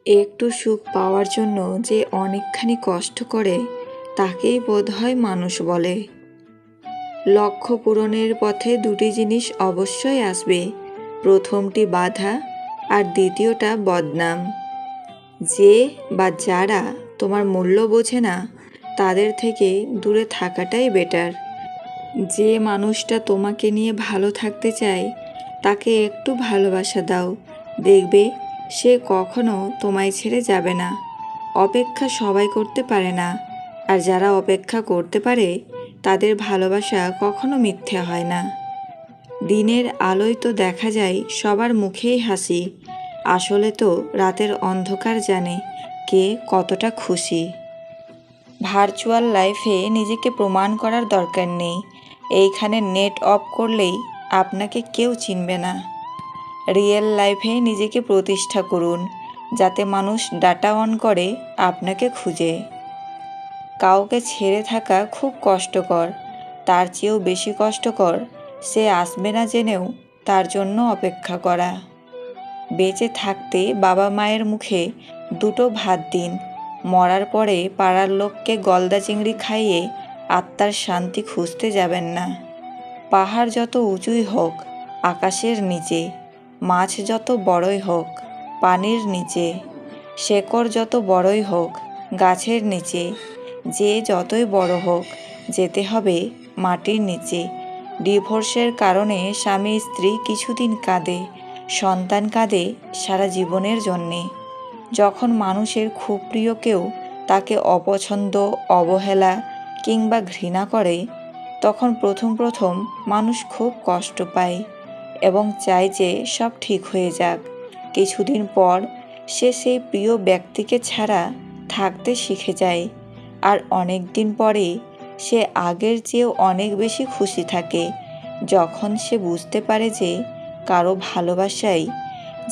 একটু সুখ পাওয়ার জন্য যে অনেকখানি কষ্ট করে তাকেই বোধহয় মানুষ বলে। লক্ষ্য পূরণের পথে দুটি জিনিস অবশ্যই আসবে, প্রথমটি বাধা আর দ্বিতীয়টা বদনাম। যে বা যারা তোমার মূল্য বোঝে না তাদের থেকে দূরে থাকাটাই বেটার। যে মানুষটা তোমাকে নিয়ে ভালো থাকতে চায় তাকে একটু ভালোবাসা দাও, দেখবে সে কখনো তোমায় ছেড়ে যাবে না। অপেক্ষা সবাই করতে পারে না, আর যারা অপেক্ষা করতে পারে তাদের ভালোবাসা কখনো মিথ্যে হয় না। দিনের আলোয় তো দেখা যায় সবার মুখেই হাসি, আসলে তো রাতের অন্ধকার জানে কে কতটা খুশি। ভার্চুয়াল লাইফে নিজেকে প্রমাণ করার দরকার নেই। এইখানে নেট অফ করলেই আপনাকে কেউ চিনবে না। রিয়েল লাইফে নিজেকে প্রতিষ্ঠা করুন, যাতে মানুষ ডাটা অন করে আপনাকে খুঁজে। কাউকে ছেড়ে থাকা খুব কষ্টকর, তার চেয়েও বেশি কষ্টকর সে আসবে না জেনেও তার জন্য অপেক্ষা করা। বেঁচে থাকতে বাবা মায়ের মুখে দুটো ভাত দিন, মরার পরে পাড়ার লোককে গলদা চিংড়ি খাইয়ে আত্মার শান্তি খুঁজতে যাবেন না। পাহাড় যত উঁচুই হোক আকাশের নিচে, মাছ যত বড়ই হোক পানির নিচে, শেকড় যত বড়ই হোক গাছের নিচে, যে যতই বড় হোক যেতে হবে মাটির নিচে। ডিভোর্সের কারণে স্বামী স্ত্রী কিছুদিন কাঁদে, সন্তান কাঁদে সারা জীবনের জন্যে। যখন মানুষের খুব প্রিয় কেউ তাকে অপছন্দ, অবহেলা কিংবা ঘৃণা করে, তখন প্রথম প্রথম মানুষ খুব কষ্ট পায় এবং চায় যে সব ঠিক হয়ে যাক। কিছুদিন পর সে সেই প্রিয় ব্যক্তিকে ছাড়া থাকতে শিখে যায়, আর অনেক দিন পরে সে আগের চেয়েও অনেক বেশি খুশি থাকে, যখন সে বুঝতে পারে যে কারো ভালোবাসায়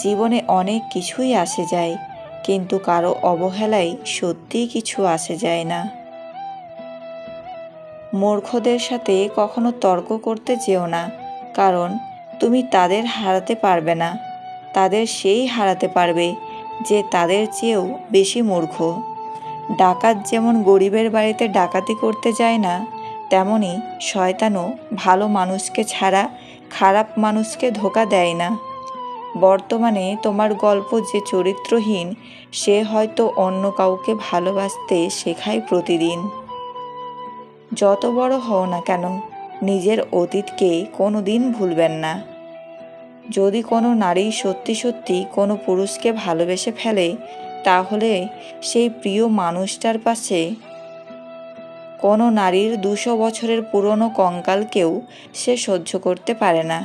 জীবনে অনেক কিছুই আসে যায়, কিন্তু কারো অবহেলায় সত্যিই কিছু আসে যায় না। মূর্খদের সাথে কখনো তর্ক করতে যেও না, কারণ তুমি তাদের হারাতে পারবে না, তাদের সেই হারাতে পারবে যে তাদের চেয়েও বেশি মূর্খ। ডাকাত যেমন গরিবের বাড়িতে ডাকাতি করতে যায় না, তেমনি শয়তানও ভালো মানুষকে ছাড়া খারাপ মানুষকে ধোঁকা দেয় না। বর্তমানে তোমার গল্প যে চরিত্রহীন, সে হয়তো অন্য কাউকে ভালোবাসতে শেখায় প্রতিদিন। যত বড় হও না কেন, নিজের অতীতকে কোনো দিন ভুলবেন না। যদি কোনো নারী সত্যি সত্যি কোনো পুরুষকে ভালোবেসে ফেলে, তাহলে সেই প্রিয় মানুষটার পাশে কোনো নারীর 200 বছরের পুরনো কঙ্কালকেও সে সহ্য করতে পারে না।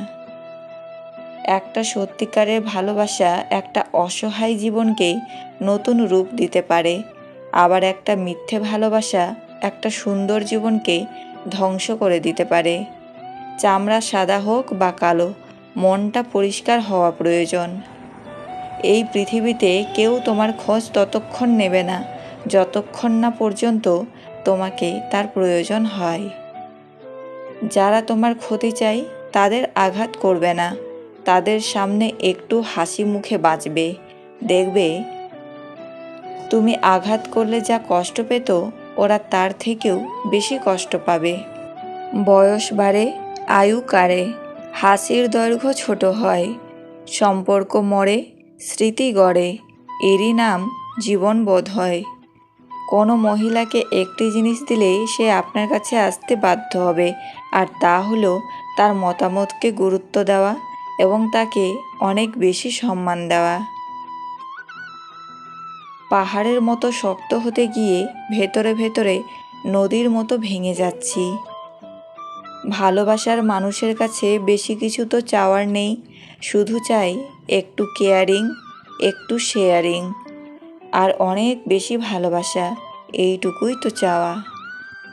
একটা সত্যিকারের ভালোবাসা একটা অসহায় জীবনকে নতুন রূপ দিতে পারে, আবার একটা মিথ্যে ভালোবাসা একটা সুন্দর জীবনকে ধ্বংস করে দিতে পারে। চামড়া সাদা হোক বা কালো, মনটা পরিষ্কার হওয়া প্রয়োজন। এই পৃথিবীতে কেউ তোমার খোঁজ ততক্ষণ নেবে না যতক্ষণ না পর্যন্ত তোমাকে তার প্রয়োজন হয়। যারা তোমার ক্ষতি চায় তাদের আঘাত করবে না, তাদের সামনে একটু হাসি মুখে বাঁচবে, দেখবে তুমি আঘাত করলে যা কষ্ট পেত ওরা তার থেকেও বেশি কষ্ট পাবে। বয়স বাড়ে, আয়ু কাড়ে, হাসির দৈর্ঘ্য ছোট হয়, সম্পর্ক মরে, স্মৃতি গড়ে, এরই নাম জীবন বোধ হয়। কোনো মহিলাকে একটি জিনিস দিলেই সে আপনার কাছে আসতে বাধ্য হবে, আর তা হলো তার মতামতকে গুরুত্ব দেওয়া এবং তাকে অনেক বেশি সম্মান দেওয়া। পাহাড়ের মতো শক্ত হতে গিয়ে ভেতরে ভেতরে নদীর মতো ভেঙে যাচ্ছি। ভালোবাসার মানুষের কাছে বেশি কিছু তো চাওয়ার নেই, শুধু চাই একটু কেয়ারিং, একটু শেয়ারিং, আর অনেক বেশি ভালোবাসা, এইটুকুই তো চাওয়া।